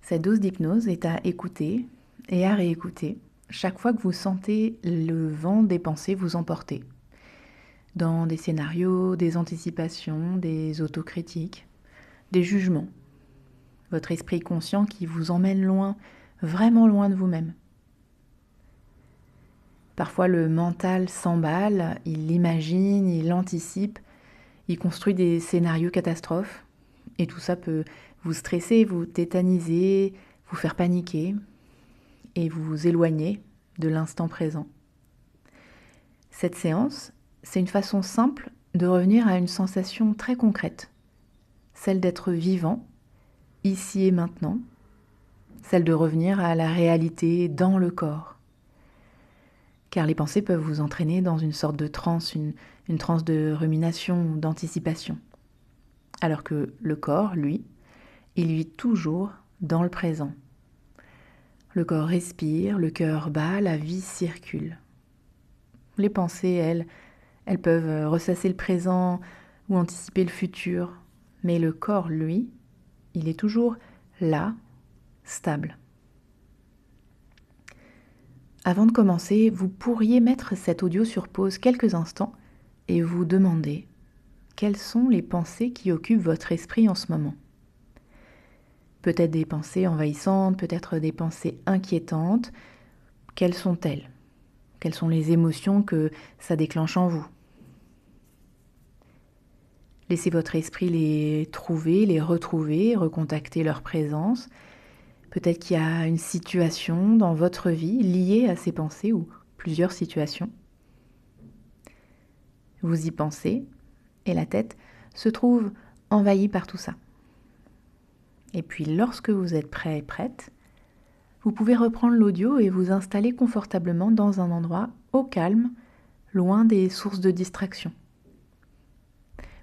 Cette dose d'hypnose est à écouter et à réécouter chaque fois que vous sentez le vent des pensées vous emporter. Dans des scénarios, des anticipations, des autocritiques, des jugements. Votre esprit conscient qui vous emmène loin, vraiment loin de vous-même. Parfois le mental s'emballe, il imagine, il anticipe, il construit des scénarios catastrophes. Et tout ça peut vous stresser, vous tétaniser, vous faire paniquer et vous éloigner de l'instant présent. Cette séance, c'est une façon simple de revenir à une sensation très concrète, celle d'être vivant, ici et maintenant, celle de revenir à la réalité dans le corps. Car les pensées peuvent vous entraîner dans une sorte de transe, une transe de rumination ou d'anticipation. Alors que le corps, lui, il vit toujours dans le présent. Le corps respire, le cœur bat, la vie circule. Les pensées, elles peuvent ressasser le présent ou anticiper le futur, mais le corps, lui, il est toujours là, stable. Avant de commencer, vous pourriez mettre cet audio sur pause quelques instants et vous demander quelles sont les pensées qui occupent votre esprit en ce moment. Peut-être des pensées envahissantes, peut-être des pensées inquiétantes. Quelles sont-elles ? Quelles sont les émotions que ça déclenche en vous ? Laissez votre esprit les trouver, les retrouver, recontacter leur présence. Peut-être qu'il y a une situation dans votre vie liée à ces pensées ou plusieurs situations. Vous y pensez et la tête se trouve envahie par tout ça. Et puis lorsque vous êtes prêt et prête, vous pouvez reprendre l'audio et vous installer confortablement dans un endroit au calme, loin des sources de distraction.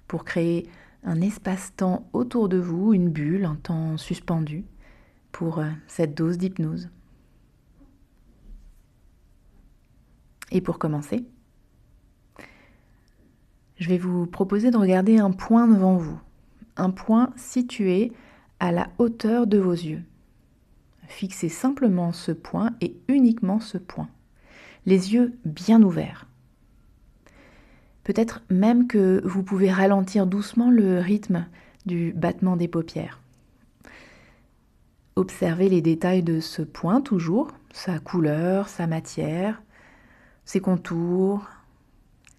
Pour créer un espace-temps autour de vous, une bulle, un temps suspendu pour cette dose d'hypnose. Et pour commencer, je vais vous proposer de regarder un point devant vous, un point situé à la hauteur de vos yeux. Fixez simplement ce point et uniquement ce point, les yeux bien ouverts. Peut-être même que vous pouvez ralentir doucement le rythme du battement des paupières. Observez les détails de ce point toujours, sa couleur, sa matière, ses contours,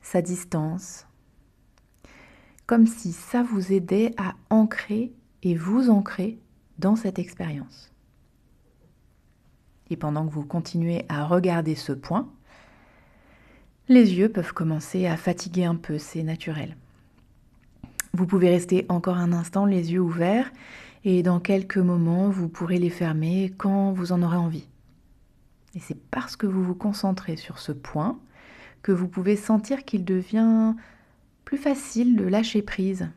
sa distance, comme si ça vous aidait à ancrer et vous ancrer dans cette expérience. Et pendant que vous continuez à regarder ce point, les yeux peuvent commencer à fatiguer un peu, c'est naturel. Vous pouvez rester encore un instant les yeux ouverts et dans quelques moments, vous pourrez les fermer quand vous en aurez envie. Et c'est parce que vous vous concentrez sur ce point que vous pouvez sentir qu'il devient plus facile de lâcher prise,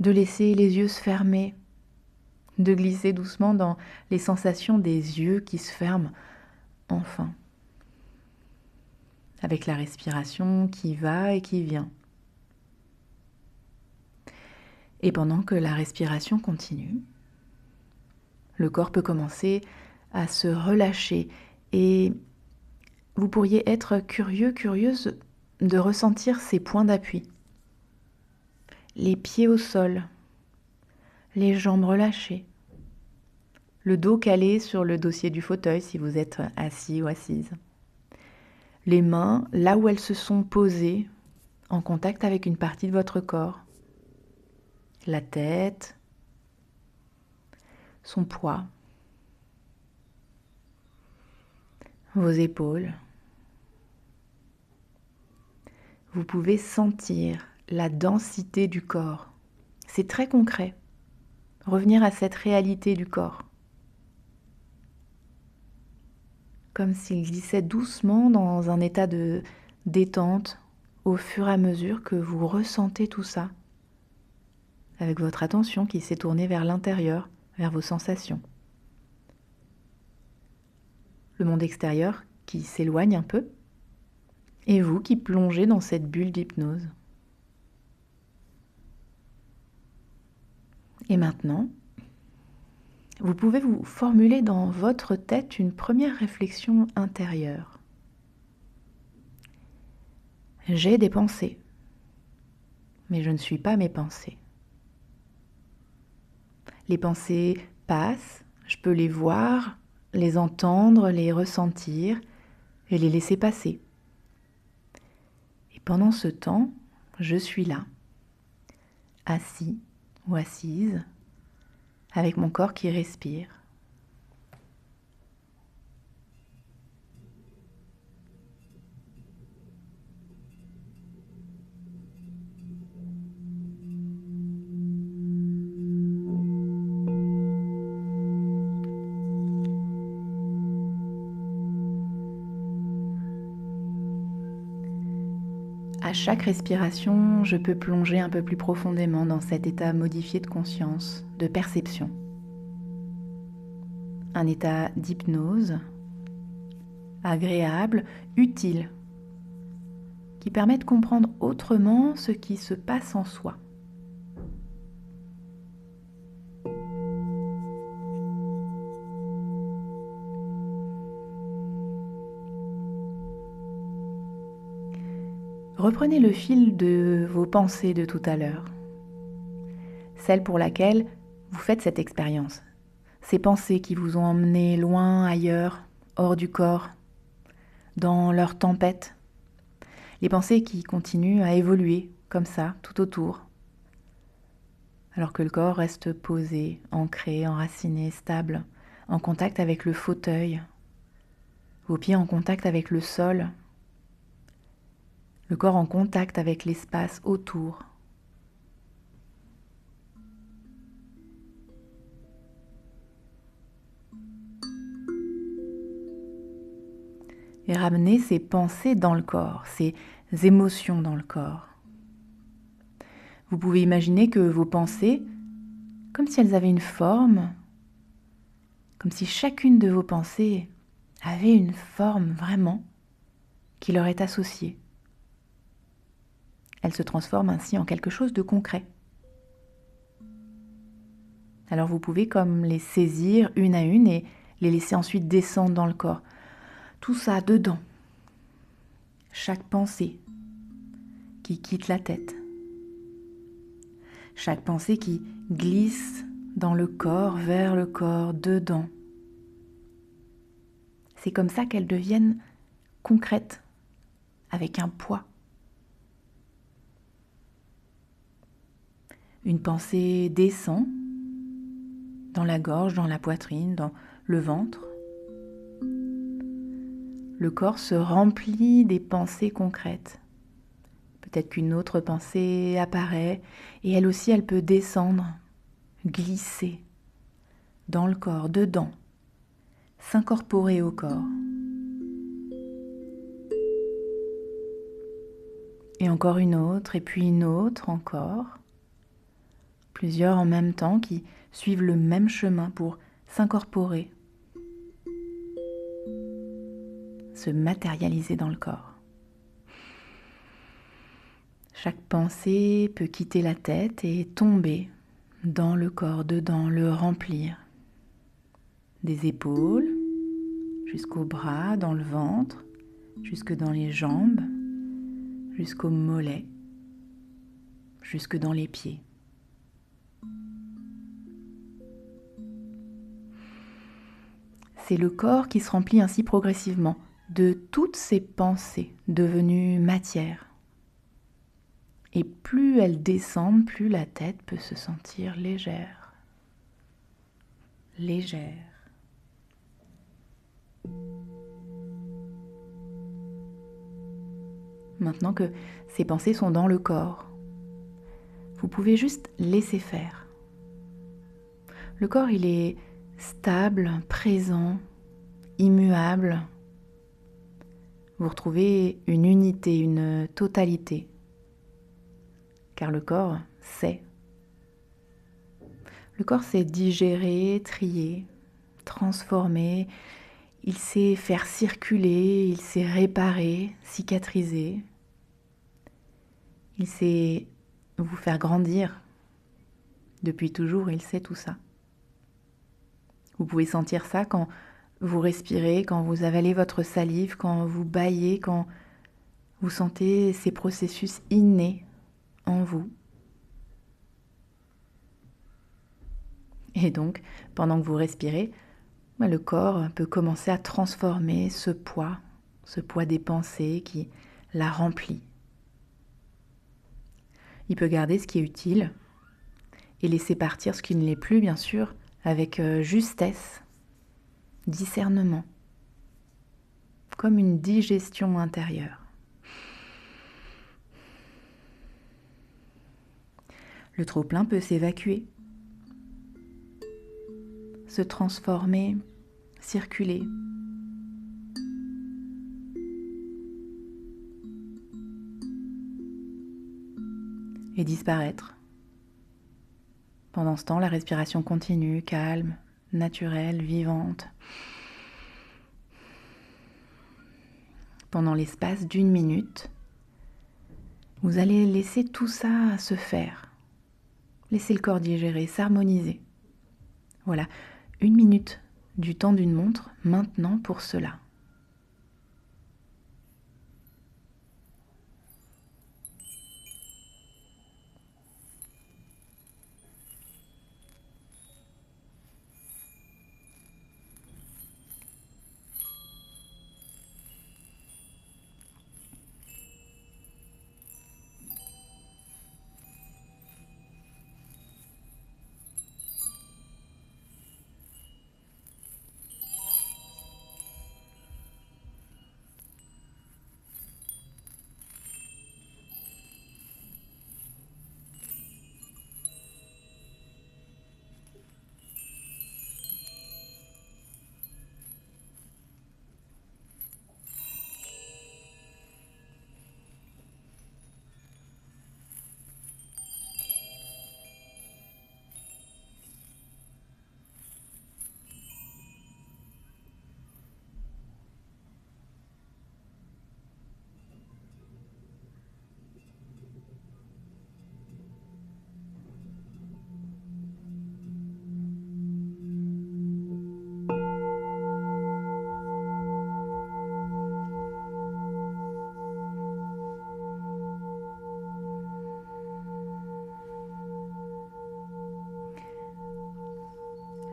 de laisser les yeux se fermer, de glisser doucement dans les sensations des yeux qui se ferment enfin, avec la respiration qui va et qui vient. Et pendant que la respiration continue, le corps peut commencer à se relâcher et vous pourriez être curieux, curieuse de ressentir ces points d'appui. Les pieds au sol, les jambes relâchées, le dos calé sur le dossier du fauteuil si vous êtes assis ou assise. Les mains là où elles se sont posées en contact avec une partie de votre corps. La tête, son poids, vos épaules. Vous pouvez sentir la densité du corps. C'est très concret. Revenir à cette réalité du corps. Comme s'il glissait doucement dans un état de détente au fur et à mesure que vous ressentez tout ça, avec votre attention qui s'est tournée vers l'intérieur, vers vos sensations. Le monde extérieur qui s'éloigne un peu, et vous qui plongez dans cette bulle d'hypnose. Et maintenant, vous pouvez vous formuler dans votre tête une première réflexion intérieure. J'ai des pensées, mais je ne suis pas mes pensées. Les pensées passent, je peux les voir, les entendre, les ressentir et les laisser passer. Et pendant ce temps, je suis là, assis ou assise, avec mon corps qui respire. À chaque respiration, je peux plonger un peu plus profondément dans cet état modifié de conscience, de perception. Un état d'hypnose, agréable, utile, qui permet de comprendre autrement ce qui se passe en soi. Reprenez le fil de vos pensées de tout à l'heure, celle pour laquelle vous faites cette expérience, ces pensées qui vous ont emmené loin, ailleurs, hors du corps, dans leur tempête, les pensées qui continuent à évoluer comme ça, tout autour, alors que le corps reste posé, ancré, enraciné, stable, en contact avec le fauteuil, vos pieds en contact avec le sol, le corps en contact avec l'espace autour. Et ramener ces pensées dans le corps, ces émotions dans le corps. Vous pouvez imaginer que vos pensées, comme si elles avaient une forme, comme si chacune de vos pensées avait une forme vraiment qui leur est associée. Elles se transforment ainsi en quelque chose de concret. Alors vous pouvez comme les saisir une à une et les laisser ensuite descendre dans le corps. Tout ça dedans. Chaque pensée qui quitte la tête. Chaque pensée qui glisse dans le corps, vers le corps, dedans. C'est comme ça qu'elles deviennent concrètes, avec un poids. Une pensée descend dans la gorge, dans la poitrine, dans le ventre. Le corps se remplit des pensées concrètes. Peut-être qu'une autre pensée apparaît et elle aussi, elle peut descendre, glisser dans le corps, dedans, s'incorporer au corps. Et encore une autre, et puis une autre encore. Plusieurs en même temps qui suivent le même chemin pour s'incorporer, se matérialiser dans le corps. Chaque pensée peut quitter la tête et tomber dans le corps, dedans, le remplir. Des épaules jusqu'aux bras, dans le ventre, jusque dans les jambes, jusqu'aux mollets, jusque dans les pieds. C'est le corps qui se remplit ainsi progressivement de toutes ces pensées devenues matière. Et plus elles descendent, plus la tête peut se sentir légère. Légère. Maintenant que ces pensées sont dans le corps, vous pouvez juste laisser faire. Le corps, il est stable, présent, immuable. Vous retrouvez une unité, une totalité. Car le corps sait. Le corps sait digérer, trier, transformer. Il sait faire circuler, il sait réparer, cicatriser. Il sait vous faire grandir. Depuis toujours, il sait tout ça. Vous pouvez sentir ça quand vous respirez, quand vous avalez votre salive, quand vous bâillez, quand vous sentez ces processus innés en vous. Et donc, pendant que vous respirez, le corps peut commencer à transformer ce poids des pensées qui la remplit. Il peut garder ce qui est utile et laisser partir ce qui ne l'est plus, bien sûr, avec justesse, discernement, comme une digestion intérieure. Le trop-plein peut s'évacuer, se transformer, circuler. Et disparaître. Pendant ce temps, la respiration continue, calme, naturelle, vivante. Pendant l'espace d'1 minute, vous allez laisser tout ça se faire. Laissez le corps digérer, s'harmoniser. Voilà, 1 minute du temps d'une montre maintenant pour cela.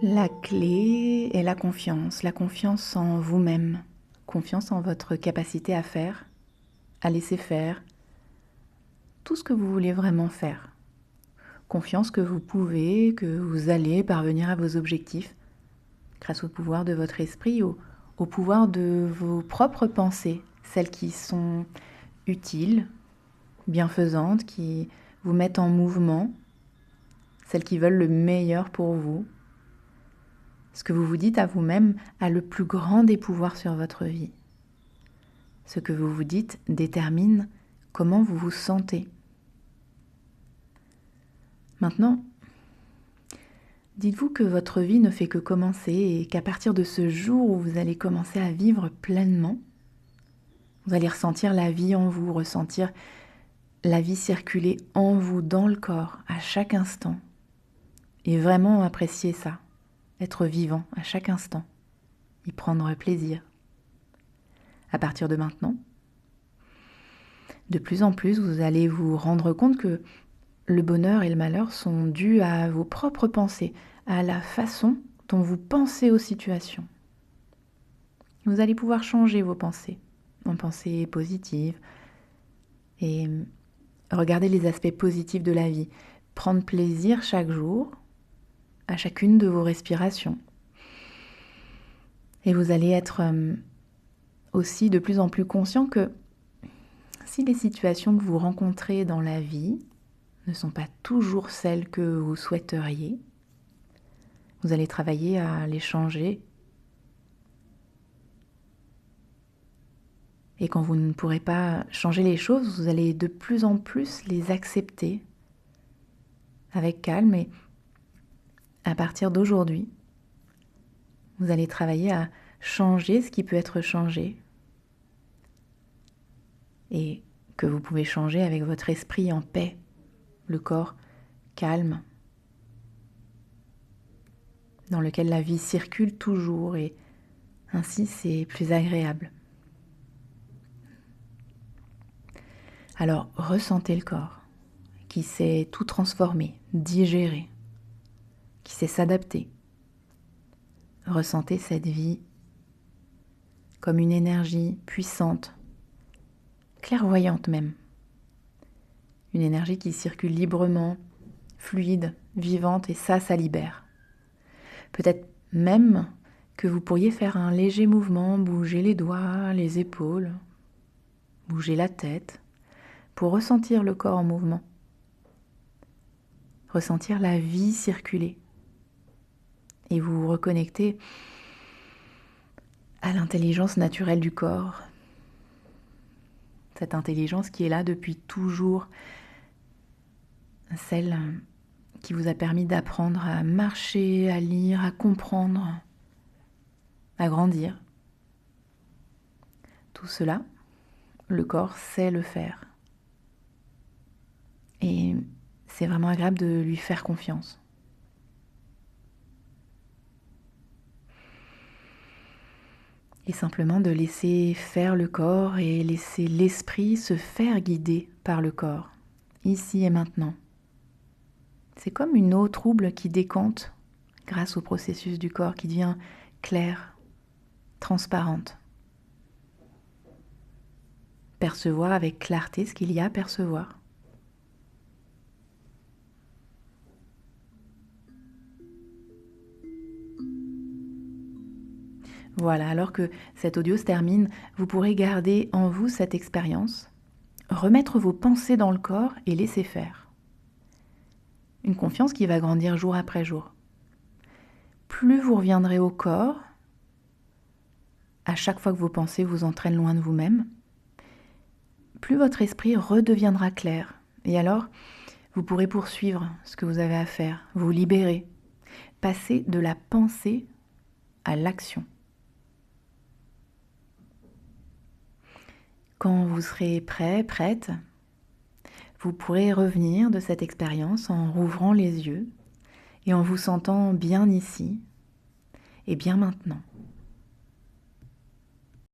La clé est la confiance en vous-même, confiance en votre capacité à faire, à laisser faire tout ce que vous voulez vraiment faire. Confiance que vous pouvez, que vous allez parvenir à vos objectifs grâce au pouvoir de votre esprit, au pouvoir de vos propres pensées, celles qui sont utiles, bienfaisantes, qui vous mettent en mouvement, celles qui veulent le meilleur pour vous. Ce que vous vous dites à vous-même a le plus grand des pouvoirs sur votre vie. Ce que vous vous dites détermine comment vous vous sentez. Maintenant, dites-vous que votre vie ne fait que commencer et qu'à partir de ce jour où vous allez commencer à vivre pleinement, vous allez ressentir la vie en vous, ressentir la vie circuler en vous, dans le corps, à chaque instant. Et vraiment apprécier ça. Être vivant à chaque instant, y prendre plaisir. À partir de maintenant, de plus en plus, vous allez vous rendre compte que le bonheur et le malheur sont dus à vos propres pensées, à la façon dont vous pensez aux situations. Vous allez pouvoir changer vos pensées en pensées positives et regarder les aspects positifs de la vie, prendre plaisir chaque jour à chacune de vos respirations. Et vous allez être aussi de plus en plus conscient que si les situations que vous rencontrez dans la vie ne sont pas toujours celles que vous souhaiteriez, vous allez travailler à les changer. Et quand vous ne pourrez pas changer les choses, vous allez de plus en plus les accepter avec calme. Et à partir d'aujourd'hui, vous allez travailler à changer ce qui peut être changé et que vous pouvez changer avec votre esprit en paix, le corps calme, dans lequel la vie circule toujours et ainsi c'est plus agréable. Alors ressentez le corps qui sait tout transformer, digérer, qui sait s'adapter. Ressentez cette vie comme une énergie puissante, clairvoyante même. Une énergie qui circule librement, fluide, vivante, et ça libère. Peut-être même que vous pourriez faire un léger mouvement, bouger les doigts, les épaules, bouger la tête, pour ressentir le corps en mouvement. Ressentir la vie circuler. Et vous reconnecter à l'intelligence naturelle du corps. Cette intelligence qui est là depuis toujours, celle qui vous a permis d'apprendre à marcher, à lire, à comprendre, à grandir. Tout cela, le corps sait le faire. Et c'est vraiment agréable de lui faire confiance. Et simplement de laisser faire le corps et laisser l'esprit se faire guider par le corps, ici et maintenant. C'est comme une eau trouble qui décante grâce au processus du corps qui devient claire, transparente. Percevoir avec clarté ce qu'il y a à percevoir. Voilà, alors que cet audio se termine, vous pourrez garder en vous cette expérience, remettre vos pensées dans le corps et laisser faire. Une confiance qui va grandir jour après jour. Plus vous reviendrez au corps, à chaque fois que vos pensées vous entraînent loin de vous-même, plus votre esprit redeviendra clair. Et alors, vous pourrez poursuivre ce que vous avez à faire, vous libérer, passer de la pensée à l'action. Quand vous serez prêt, prête, vous pourrez revenir de cette expérience en rouvrant les yeux et en vous sentant bien ici et bien maintenant.